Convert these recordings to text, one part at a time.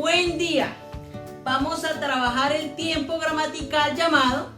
Buen día. Vamos a trabajar el tiempo gramatical llamado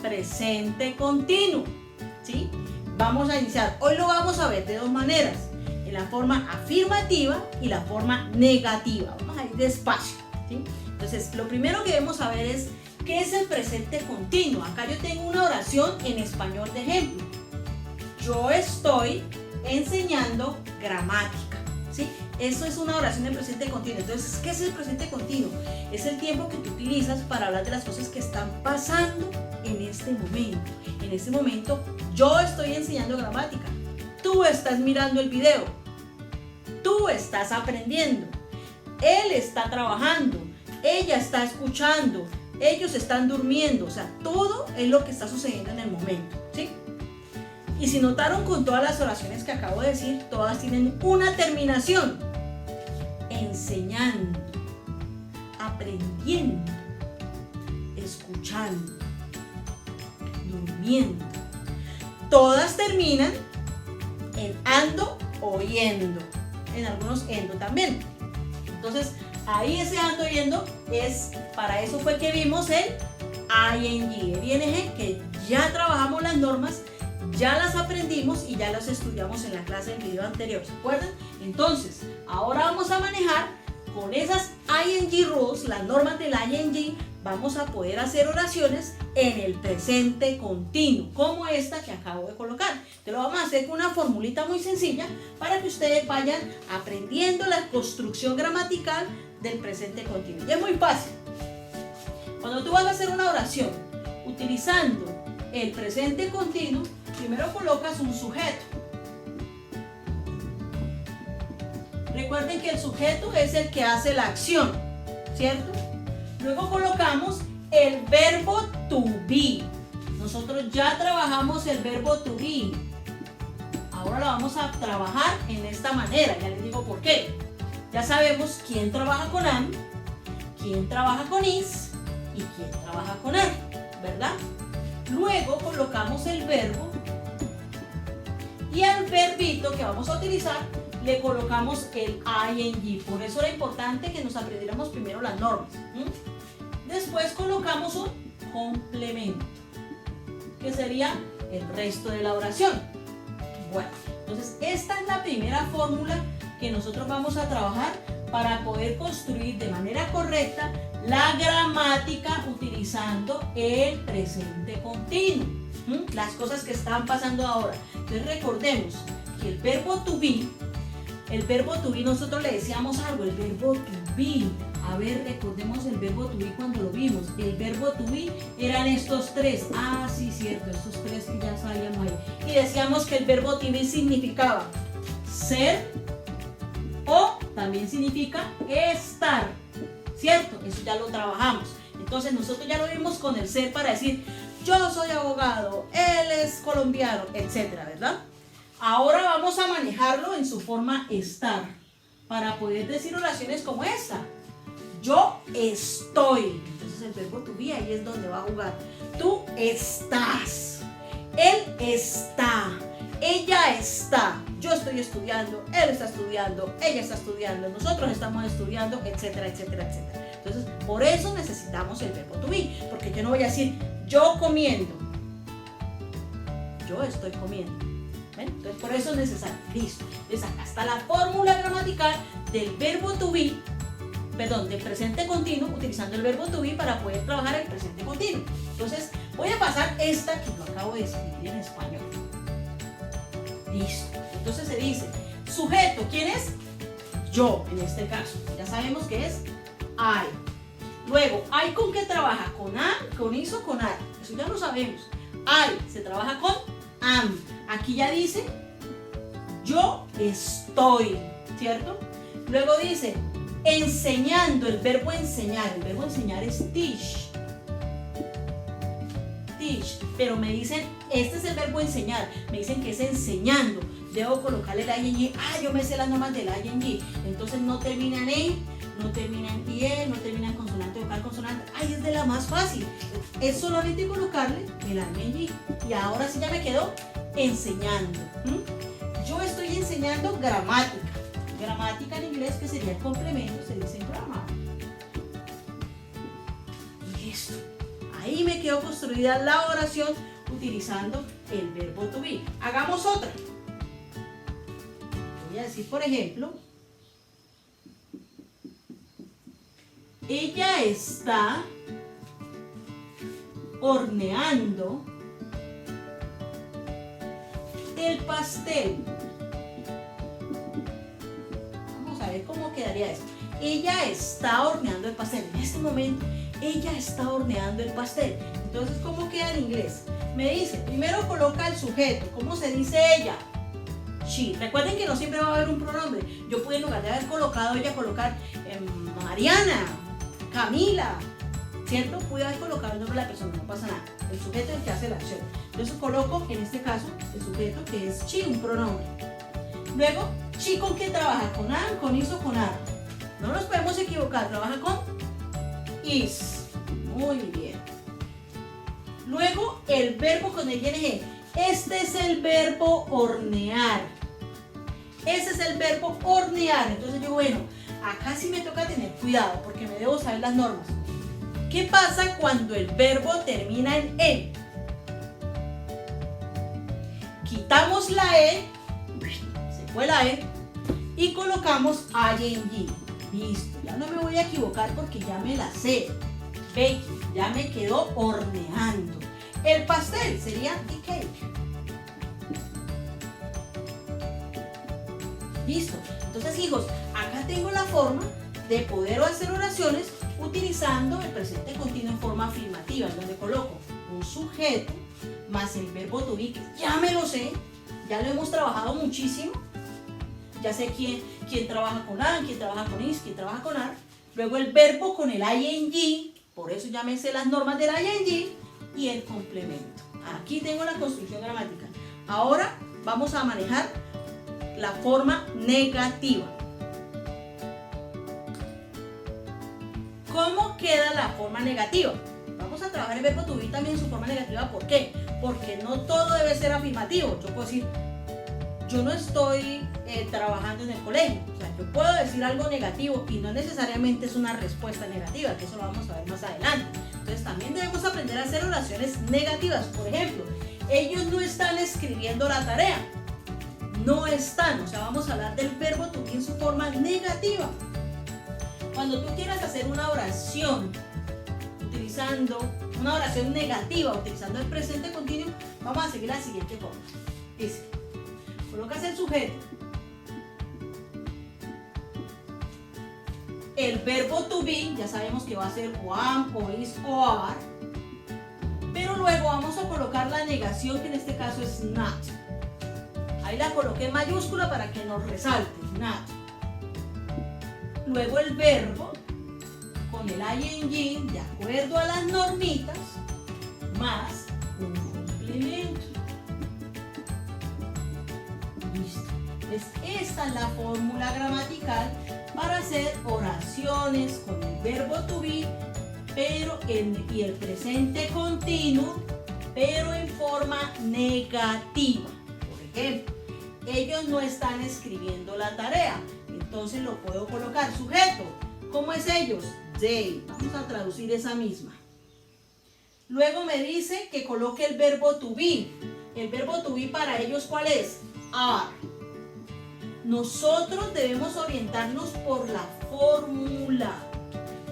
presente continuo. ¿Sí? Vamos a iniciar. Hoy lo vamos a ver de dos maneras. En la forma afirmativa y la forma negativa. Vamos a ir despacio. ¿Sí? Entonces, lo primero que debemos saber es ¿qué es el presente continuo? Acá yo tengo una oración en español de ejemplo. Yo estoy enseñando gramática. ¿Sí? Eso es una oración de presente continuo. Entonces, ¿qué es el presente continuo? Es el tiempo que tú utilizas para hablar de las cosas que están pasando en este momento. En este momento, yo estoy enseñando gramática. Tú estás mirando el video. Tú estás aprendiendo. Él está trabajando. Ella está escuchando. Ellos están durmiendo. O sea, todo es lo que está sucediendo en el momento. ¿Sí? Y si notaron con todas las oraciones que acabo de decir, todas tienen una terminación. Enseñando, aprendiendo, escuchando, durmiendo. Todas terminan en ando, oyendo. En algunos endo también. Entonces, ahí ese ando, oyendo, para eso fue que vimos el ing, el ing, que ya trabajamos las normas. Ya las aprendimos y ya las estudiamos en la clase del video anterior, ¿se acuerdan? Entonces, ahora vamos a manejar con esas ing rules, las normas del ing, vamos a poder hacer oraciones en el presente continuo, como esta que acabo de colocar. Te lo vamos a hacer con una formulita muy sencilla para que ustedes vayan aprendiendo la construcción gramatical del presente continuo. Y es muy fácil. Cuando tú vas a hacer una oración utilizando el presente continuo, primero colocas un sujeto. Recuerden que el sujeto es el que hace la acción, ¿cierto? Luego colocamos el verbo to be. Nosotros ya trabajamos el verbo to be. Ahora lo vamos a trabajar en esta manera. Ya les digo por qué. Ya sabemos quién trabaja con am, quién trabaja con is y quién trabaja con are, ¿verdad? Luego colocamos el verbo y al verbito que vamos a utilizar le colocamos el ing. Por eso era importante que nos aprendiéramos primero las normas. Después colocamos un complemento, que sería el resto de la oración. Bueno, entonces esta es la primera fórmula que nosotros vamos a trabajar para poder construir de manera correcta la gramática utilizando el presente continuo. Las cosas que están pasando ahora. Entonces recordemos que el verbo to be nosotros le decíamos algo, el verbo to be. A ver, recordemos el verbo to be cuando lo vimos. El verbo to be eran estos tres. Ah, sí, cierto, estos tres que ya sabíamos ahí. Y decíamos que el verbo to be significaba ser o también significa estar. ¿Cierto? Eso ya lo trabajamos. Entonces nosotros ya lo vimos con el ser para decir yo soy abogado, él es colombiano, etcétera, ¿verdad? Ahora vamos a manejarlo en su forma estar para poder decir oraciones como esta. Yo estoy. Entonces el verbo to be ahí es donde va a jugar. Tú estás. Él está. Ella está. Yo estoy estudiando, él está estudiando, ella está estudiando, nosotros estamos estudiando, etcétera, etcétera, etcétera. Entonces, por eso necesitamos el verbo to be, porque yo no voy a decir yo comiendo. Yo estoy comiendo. ¿Ven? Entonces, por eso es necesario. Listo. Entonces, acá está la fórmula gramatical del verbo to be, del presente continuo, utilizando el verbo to be para poder trabajar el presente continuo. Entonces, voy a pasar esta que lo acabo de escribir en español. Listo. Entonces se dice, sujeto, ¿quién es? Yo, en este caso. Ya sabemos que es I. Luego, I con qué trabaja, con am, con is o con are. Eso ya lo sabemos. I se trabaja con am. Aquí ya dice, yo estoy, ¿cierto? Luego dice, enseñando, el verbo enseñar. El verbo enseñar es teach. Teach. Pero me dicen, este es el verbo enseñar. Me dicen que es enseñando. Debo colocarle el ing. Ah, yo me sé las normas del ing. Entonces no termina en e, no termina en ie, no termina en consonante, vocal, consonante. Ay, es de la más fácil. Es solamente colocarle el ing. Y ahora sí ya me quedó enseñando. Yo estoy enseñando gramática. Gramática en inglés, que sería el complemento, se dice grammar. Listo. Ahí me quedó construida la oración utilizando el verbo to be. Hagamos otra. Voy a decir, por ejemplo, ella está horneando el pastel. Vamos a ver cómo quedaría esto. Ella está horneando el pastel. En este momento, ella está horneando el pastel. Entonces, ¿cómo queda en inglés? Me dice, primero coloca el sujeto. ¿Cómo se dice ella? She. Recuerden que no siempre va a haber un pronombre. Yo pude, en lugar de haber colocado ella, colocar Mariana, Camila, ¿cierto? Pude haber colocado el nombre de la persona, no pasa nada. El sujeto es el que hace la acción. Entonces coloco, en este caso, el sujeto que es she, un pronombre. Luego, she, ¿con qué trabaja? ¿Con am, con is o con are? No nos podemos equivocar, trabaja con is. Muy bien. Luego, el verbo con el ing. Este es el verbo hornear. Ese es el verbo hornear. Entonces yo, bueno, acá sí me toca tener cuidado porque me debo saber las normas. ¿Qué pasa cuando el verbo termina en E? Quitamos la E, se fue la E, y colocamos ing. Listo, ya no me voy a equivocar porque ya me la sé. Baking, ya me quedó horneando. El pastel sería the cake. Listo. Entonces, hijos, acá tengo la forma de poder hacer oraciones utilizando el presente continuo en forma afirmativa, en donde coloco un sujeto más el verbo to be, que ya me lo sé, ya lo hemos trabajado muchísimo. Ya sé quién trabaja con am, quién trabaja con is, quién trabaja con are. Luego el verbo con el ing, por eso ya me sé las normas del ing, y el complemento. Aquí tengo la construcción gramatical. Ahora vamos a manejar la forma negativa. ¿Cómo queda la forma negativa? Vamos a trabajar el verbo to be también en su forma negativa. ¿Por qué? Porque no todo debe ser afirmativo. Yo puedo decir, yo no estoy trabajando en el colegio. O sea, yo puedo decir algo negativo y no necesariamente es una respuesta negativa, que eso lo vamos a ver más adelante. Entonces también debemos aprender a hacer oraciones negativas. Por ejemplo, ellos no están escribiendo la tarea. No están. O sea, vamos a hablar del verbo to be en su forma negativa. Cuando tú quieras hacer una oración negativa, utilizando el presente continuo, vamos a seguir la siguiente forma. Dice, colocas el sujeto, el verbo to be, ya sabemos que va a ser o am, o is, o are, pero luego vamos a colocar la negación, que en este caso es not. Ahí la coloqué en mayúscula para que nos resalte, not. Luego el verbo con el ing, de acuerdo a las normitas, más un complemento. Listo. Entonces, esta es la fórmula gramatical para hacer oraciones con el verbo to be, y el presente continuo, pero en forma negativa. Por ejemplo, ellos no están escribiendo la tarea. Entonces lo puedo colocar sujeto. ¿Cómo es ellos? They. Vamos a traducir esa misma. Luego me dice que coloque el verbo to be. El verbo to be para ellos, ¿cuál es? Are. Nosotros debemos orientarnos por la fórmula.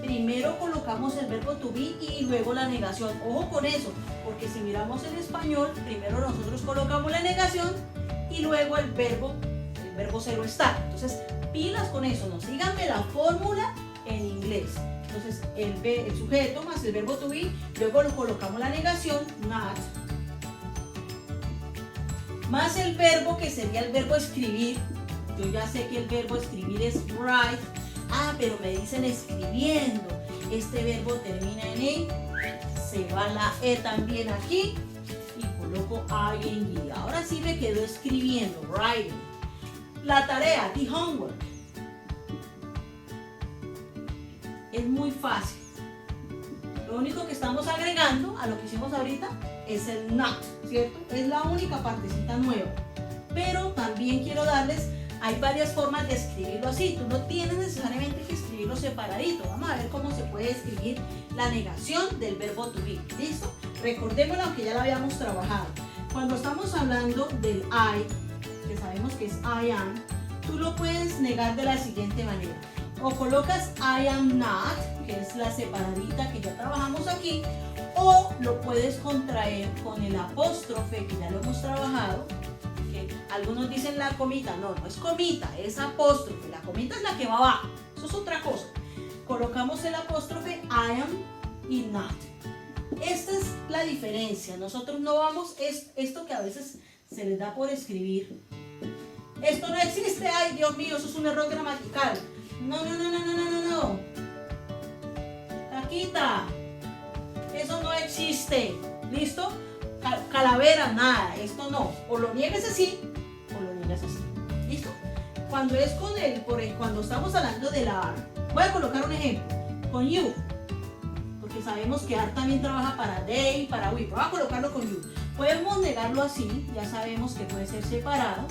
Primero colocamos el verbo to be y luego la negación. Ojo con eso, porque si miramos en español, primero nosotros colocamos la negación y luego el verbo cero está. Entonces, pilas con eso, no síganme la fórmula en inglés. Entonces, el sujeto más el verbo to be, luego lo colocamos la negación, not, más el verbo que sería el verbo escribir. Yo ya sé que el verbo escribir es write. Ah, pero me dicen escribiendo. Este verbo termina en E, se va la E también aquí y coloco ing. Ahora sí me quedo escribiendo, writing. La tarea, the homework. Es muy fácil. Lo único que estamos agregando a lo que hicimos ahorita es el not, ¿cierto? Es la única partecita nueva. Pero también quiero darles hay varias formas de escribirlo así. Tú no tienes necesariamente que escribirlo separadito. Vamos a ver cómo se puede escribir la negación del verbo to be. ¿Listo? Recordémoslo, aunque ya lo habíamos trabajado. Cuando estamos hablando del I, que sabemos que es I am, tú lo puedes negar de la siguiente manera. O colocas I am not, que es la separadita que ya trabajamos aquí, o lo puedes contraer con el apóstrofe, que ya lo hemos trabajado. Que algunos dicen la comita, no es comita, es apóstrofe. La comita es la que va abajo, eso es otra cosa. Colocamos el apóstrofe I am y not. Esta es la diferencia. Nosotros no vamos, esto que a veces se les da por escribir. Esto no existe, ay Dios mío, eso es un error gramatical. No. Caquita, eso no existe. ¿Listo? Calavera, nada, esto no. O lo niegues así, o lo niegas así. ¿Listo? Cuando es con cuando estamos hablando de la AR, voy a colocar un ejemplo. Con you. Porque sabemos que AR también trabaja para they, para we. Voy a colocarlo con you. Podemos negarlo así, ya sabemos que puede ser separado.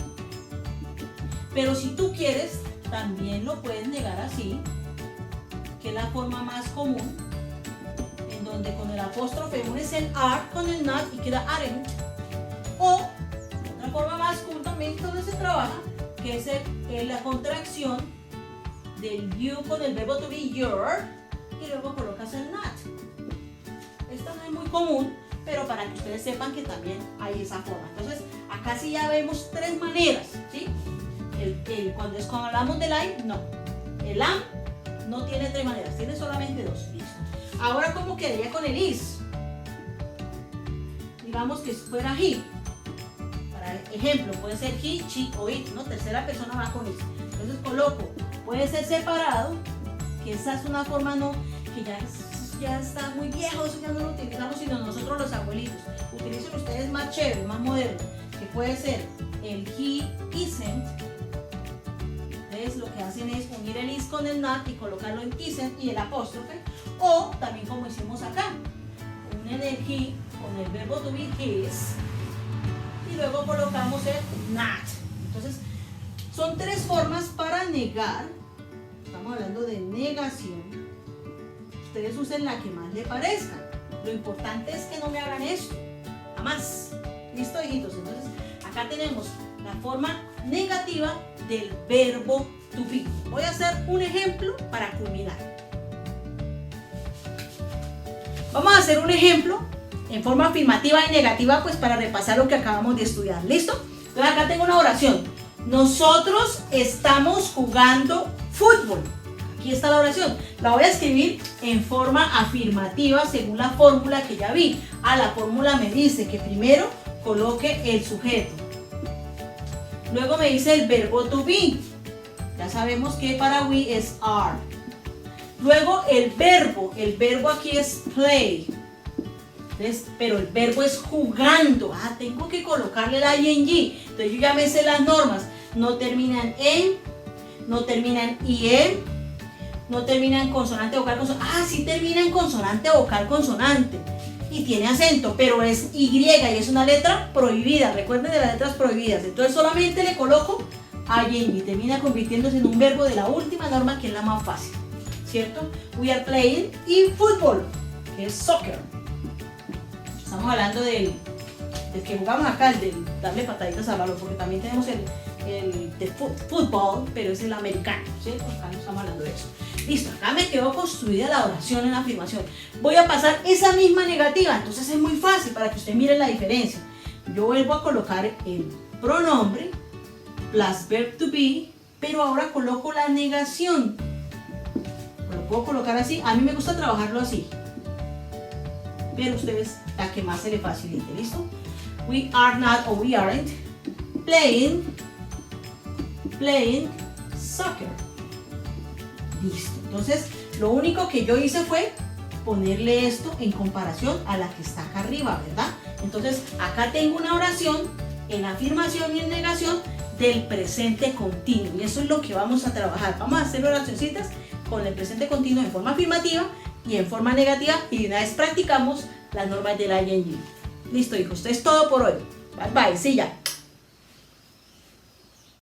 Pero si tú quieres, también lo puedes negar así, que es la forma más común, en donde con el apóstrofe unes el are con el not y queda aren't. O otra forma más común también donde se trabaja, que es la contracción del you con el verbo to be your, y luego colocas el not. Esta no es muy común, pero para que ustedes sepan que también hay esa forma. Entonces, acá sí ya vemos tres maneras, ¿sí? Cuando hablamos del I, no. El am no tiene tres maneras, tiene solamente dos. Listo. Ahora, ¿cómo quedaría con el is? Digamos que fuera he. Para ejemplo, puede ser he, she o it, ¿no? Tercera persona va con is. Entonces coloco, puede ser separado, que esa es una forma no, que ya está muy viejo, eso ya no lo utilizamos sino nosotros los abuelitos. Utilicen ustedes más chévere, más moderno, que puede ser el he isn't. Entonces lo que hacen es unir el is con el not y colocarlo en isn't y el apóstrofe, o también como hicimos acá, unen el he con el verbo to be his y luego colocamos el not. Entonces son tres formas para negar. Estamos hablando de negación. Ustedes usen la que más les parezca. Lo importante es que no me hagan esto, jamás. ¿Listo, hijitos? Entonces acá tenemos la forma negativa del verbo to be. Voy a hacer un ejemplo para culminar. Vamos a hacer un ejemplo en forma afirmativa y negativa, pues para repasar lo que acabamos de estudiar. ¿Listo? Entonces acá tengo una oración. Nosotros estamos jugando fútbol. Aquí está la oración. La voy a escribir en forma afirmativa según la fórmula que ya vi. La fórmula me dice que primero coloque el sujeto. Luego me dice el verbo to be. Ya sabemos que para we es are. Luego el verbo aquí es play. Entonces, pero el verbo es jugando. Tengo que colocarle el ing. Entonces yo ya me sé las normas. No terminan en, no terminan en, no terminan en consonante, vocal, consonante. Sí termina en consonante, vocal, consonante. Y tiene acento, pero es Y y es una letra prohibida. Recuerden de las letras prohibidas. Entonces solamente le coloco ing y termina convirtiéndose en un verbo de la última norma, que es la más fácil, ¿cierto? We are playing y fútbol, que es soccer. Estamos hablando del que jugamos acá, el de darle pataditas al balón, porque también tenemos el de fútbol, pero es el americano, ¿cierto? Acá no estamos hablando de eso. Listo, acá me quedó construida la oración en la afirmación. Voy a pasar esa misma negativa, entonces es muy fácil para que ustedes miren la diferencia. Yo vuelvo a colocar el pronombre plus verb to be, pero ahora coloco la negación. Lo puedo colocar así, a mí me gusta trabajarlo así, pero ustedes la que más se les facilite. ¿Listo? We are not, o we aren't playing soccer. Listo. Entonces lo único que yo hice fue ponerle esto en comparación a la que está acá arriba, ¿verdad? Entonces acá tengo una oración en afirmación y en negación del presente continuo, y eso es lo que vamos a trabajar. Vamos a hacer oracioncitas con el presente continuo en forma afirmativa y en forma negativa, y una vez practicamos las normas del ing. Listo, hijos, esto es todo por hoy. Bye bye, sí ya.